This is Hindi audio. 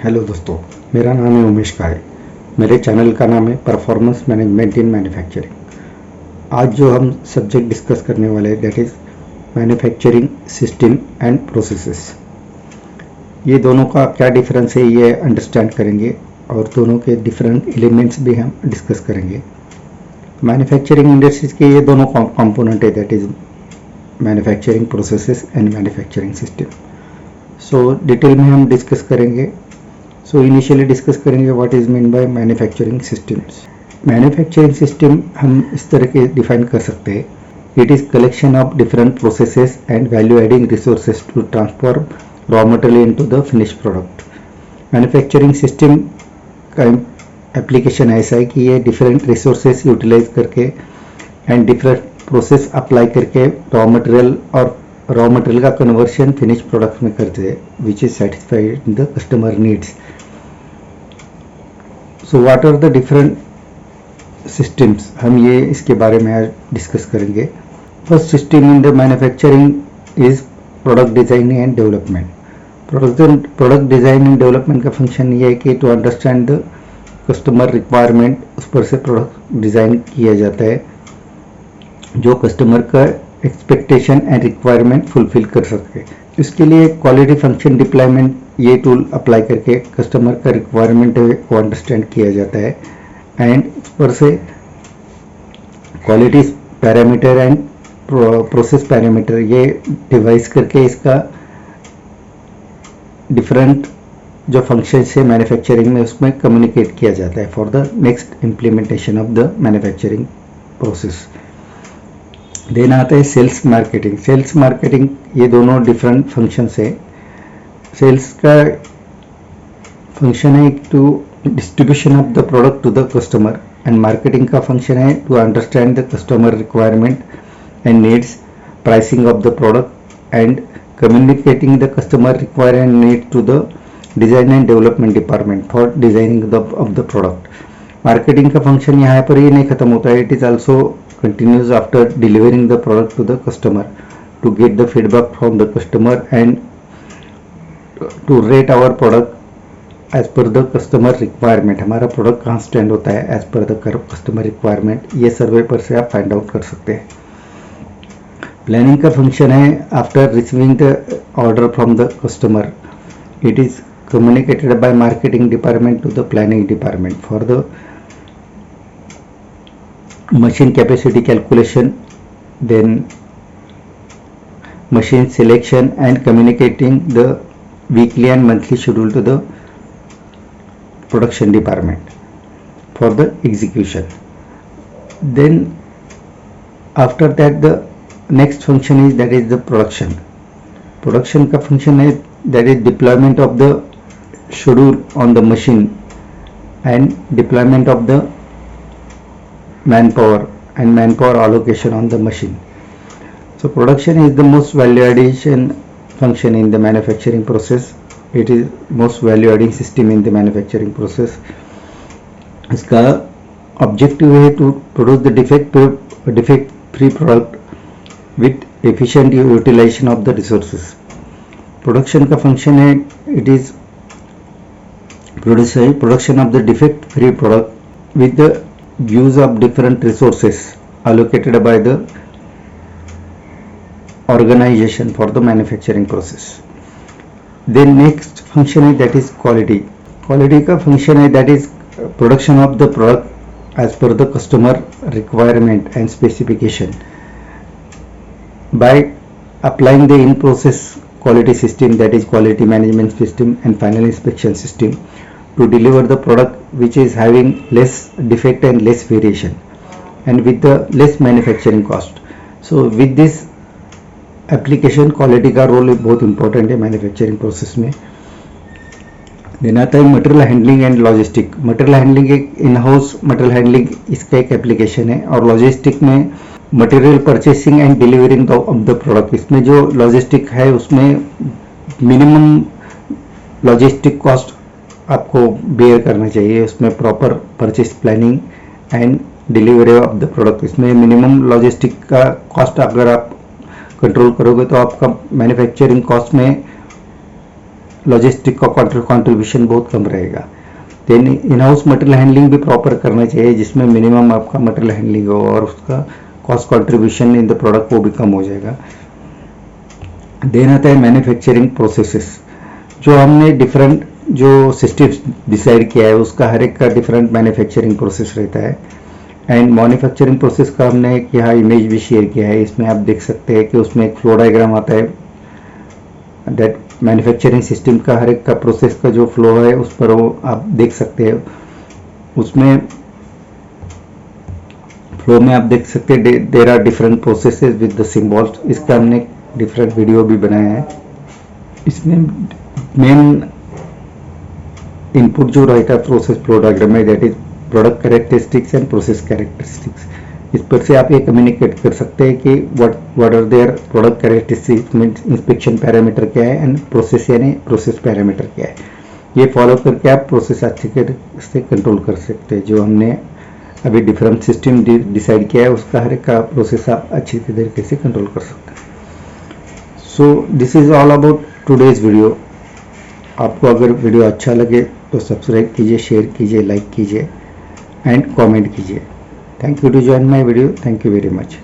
हेलो दोस्तों, मेरा नाम है उमेश काय। मेरे चैनल का नाम है परफॉर्मेंस मैनेजमेंट इन मैन्युफैक्चरिंग। आज जो हम सब्जेक्ट डिस्कस करने वाले हैं that is manufacturing system and processes. ये दोनों का क्या डिफरेंस है ये अंडरस्टैंड करेंगे और दोनों के डिफरेंट एलिमेंट्स भी हम डिस्कस करेंगे। मैन्युफैक्चरिंग इंडस्ट्रीज के ये दोनों कंपोनेंट है that is manufacturing processes and manufacturing system. So detail में हम डिस्कस करेंगे। सो इनिशियली डिस्कस करेंगे what is mean by manufacturing systems. Manufacturing system हम इस तरह के डिफाइन कर सकते हैं, it is collection of different processes and value adding resources to transform raw material into the finish product. Manufacturing system का एप्लीकेशन ऐसा है कि ये डिफरेंट रिसोर्सेज यूटिलाइज करके एंड डिफरेंट प्रोसेस अप्लाई करके रॉ मटेरियल का कन्वर्शन फिनिश प्रोडक्ट में करते हैं which is satisfied the customer needs. So what are the different systems, हम ये इसके बारे में आज डिस्कस करेंगे। First system in the manufacturing is product designing and development. Product design and development का फंक्शन ये है कि to understand the customer requirement उस पर से प्रोडक्ट डिज़ाइन किया जाता है जो कस्टमर का एक्सपेक्टेशन एंड रिक्वायरमेंट फुलफिल कर सके। इसके लिए क्वालिटी फंक्शन डिप्लॉयमेंट ये टूल अप्लाई करके कस्टमर का रिक्वायरमेंट को अंडरस्टैंड किया जाता है एंड उस पर से quality parameter and process parameter ये डिवाइस करके इसका डिफरेंट जो फंक्शन है मैन्युफैक्चरिंग में उसमें कम्युनिकेट किया जाता है for the next implementation of the manufacturing process. Then आता है सेल्स मार्केटिंग। सेल्स मार्केटिंग ये दोनों डिफरेंट फंक्शंस है। सेल्स का फंक्शन है to distribution of the product to the customer and marketing का फंक्शन है to understand the customer requirement and needs, pricing of the product and communicating the customer requirement need to the design and development department for designing of the product. Marketing का फंक्शन यहाँ पर ही नहीं खत्म होता है, it is also continues after delivering the product to the customer to get the feedback from the customer and to rate our product as per the customer requirement। हमारा प्रोडक्ट कहाँ स्टैंड होता है as per the customer requirement, ये सर्वे पर से आप फाइंड आउट कर सकते हैं। प्लानिंग का फंक्शन है after receiving the order from the customer, it is communicated by marketing department to the planning department for the machine capacity calculation, then machine selection and communicating the weekly and monthly schedule to the production department for the execution. Then after that the next function is that is the production का function है that is deployment of the schedule on the machine and deployment of the manpower and manpower allocation on the machine. So production is the most value addition function in the manufacturing process. It is most value adding system in the manufacturing process. इसका objective है to produce the defect free product with efficient utilization of the resources. Production का function है it is production of the defect free product with the use of different resources allocated by the organization for the manufacturing process. Then next function is that is quality का function है that is production of the product as per the customer requirement and specification by applying the in process quality system, that is quality management system and final inspection system to deliver the product which is having less defect and less variation and with the less manufacturing cost. So with this application quality का रोल बहुत important है मैन्युफैक्चरिंग प्रोसेस में। देन आता है material handling and logistic. Material handling एक इन हाउस मटेरियल हैंडलिंग इसका एक एप्लीकेशन है और लॉजिस्टिक में material purchasing and delivering of the product. इसमें जो लॉजिस्टिक है उसमें मिनिमम लॉजिस्टिक कॉस्ट आपको बेयर करना चाहिए, उसमें proper purchase planning and delivery of the product. इसमें मिनिमम लॉजिस्टिक का कॉस्ट अगर आप कंट्रोल करोगे तो आपका मैन्युफैक्चरिंग कॉस्ट में लॉजिस्टिक का कंट्रीब्यूशन बहुत कम रहेगा। Then in house material handling भी प्रॉपर करना चाहिए, जिसमें मिनिमम आपका मटेरियल हैंडलिंग हो और उसका cost contribution in the product वो भी कम हो जाएगा। देन आता है मैन्युफैक्चरिंग प्रोसेसेस। जो हमने डिफरेंट जो सिस्टम्स डिसाइड किया है उसका हर एक का डिफरेंट मैन्युफैक्चरिंग प्रोसेस रहता है। एंड मैन्युफैक्चरिंग प्रोसेस का हमने एक यहाँ इमेज भी शेयर किया है। इसमें आप देख सकते हैं कि उसमें एक फ्लो डायग्राम आता है, दैट मैन्युफैक्चरिंग सिस्टम का हर एक का प्रोसेस का जो फ्लो है उस पर वो आप देख सकते हैं। उसमें फ्लो में आप देख सकते हैं there are different processes with the symbols. इसका हमने डिफरेंट वीडियो भी बनाया है। इसमें मेन इनपुट जो रहता है प्रोसेस फ्लो डायग्राम में, that is product characteristics and process characteristics. इस पर से आप ये कम्युनिकेट कर सकते हैं कि what are their product characteristics means inspection parameter क्या है एंड प्रोसेस यानी प्रोसेस पैरामीटर क्या है। ये फॉलो करके आप प्रोसेस अच्छे से कंट्रोल कर सकते हैं। जो हमने अभी डिफरेंट सिस्टम डिसाइड किया है उसका हर एक का प्रोसेस आप अच्छी तरीके से कंट्रोल कर सकते हैं। So this is all about today's video. आपको अगर वीडियो अच्छा लगे तो सब्सक्राइब कीजिए, शेयर कीजिए, लाइक कीजिए एंड कमेंट कीजिए। Thank you to join my video. Thank you very much.